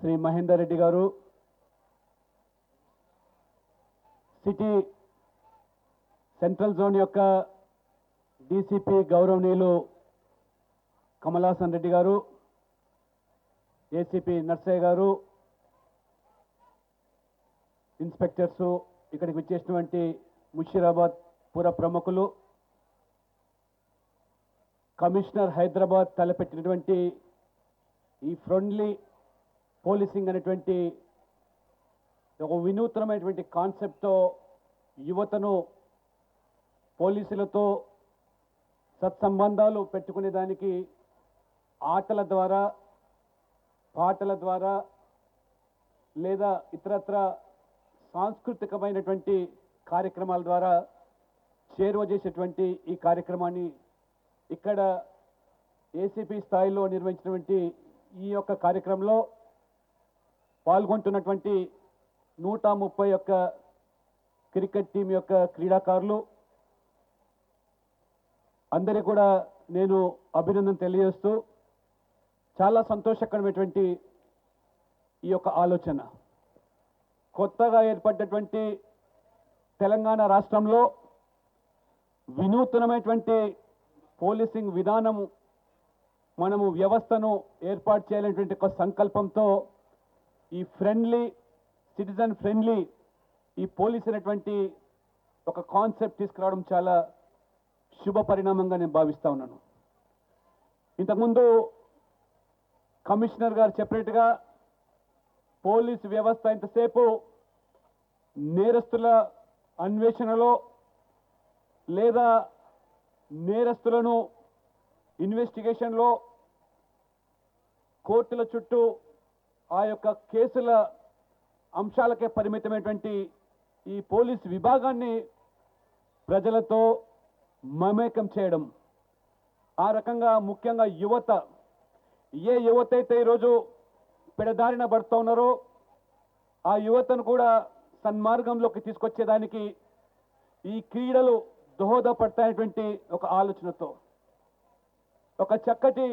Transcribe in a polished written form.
శ్రీ మహేందర్ రెడ్డి గారు, city central zone యొక్క DCP గౌరవనీయులు కమలాసన్ రెడ్డి గారు, ఏసీపీ నర్సయ్య గారు, ఇన్స్పెక్టర్సు, ఇక్కడికి వచ్చేసినటువంటి ముషీరాబాద్ పుర ప్రముఖులు, కమిషనర్ హైదరాబాద్ తలపెట్టినటువంటి ఈ ఫ్రెండ్లీ పోలీసింగ్ అనేటువంటి ఒక వినూత్నమైనటువంటి కాన్సెప్ట్తో యువతను పోలీసులతో సత్సంబంధాలు పెట్టుకునే దానికి ఆటల ద్వారా, పాటల ద్వారా లేదా ఇతరత్ర సాంస్కృతికమైనటువంటి కార్యక్రమాల ద్వారా చేరువ చేసేటువంటి ఈ కార్యక్రమాన్ని ఇక్కడ ఏసీపీ స్థాయిలో నిర్వహించినటువంటి ఈ యొక్క కార్యక్రమంలో పాల్గొంటున్నటువంటి 131 క్రికెట్ టీం యొక్క క్రీడాకారులు అందరికీ కూడా నేను అభినందన తెలియజేస్తూ, చాలా సంతోషకరమైనటువంటి ఈ యొక్క ఆలోచన. కొత్తగా ఏర్పడ్డటువంటి తెలంగాణ రాష్ట్రంలో వినూత్నమైనటువంటి పోలీసింగ్ విధానము, మనము వ్యవస్థను ఏర్పాటు చేయాలనేటువంటి ఒక సంకల్పంతో ఈ ఫ్రెండ్లీ, సిటిజన్ ఫ్రెండ్లీ ఈ పోలీస్ అనేటువంటి ఒక కాన్సెప్ట్ తీసుకురావడం చాలా శుభ పరిణామంగా నేను భావిస్తా ఉన్నాను. ఇంతకుముందు కమిషనర్ గారు చెప్పినట్టుగా పోలీసు వ్యవస్థ ఇంతసేపు నేరస్తుల అన్వేషణలో లేదా నేరస్తులను ఇన్వెస్టిగేషన్లో కోర్టుల చుట్టూ ఆ యొక్క కేసుల అంశాలకే పరిమితమైనటువంటి ఈ పోలీస్ విభాగాన్ని ప్రజలతో మమేకం చేయడం, ఆ రకంగా ముఖ్యంగా యువత, ఏ యువత అయితే ఈరోజు పెడదారిన పడుతూ ఉన్నారో ఆ యువతను కూడా సన్మార్గంలోకి తీసుకొచ్చేదానికి ఈ క్రీడలు దోహదపడతాయనేటువంటి ఒక ఆలోచనతో ఒక చక్కటి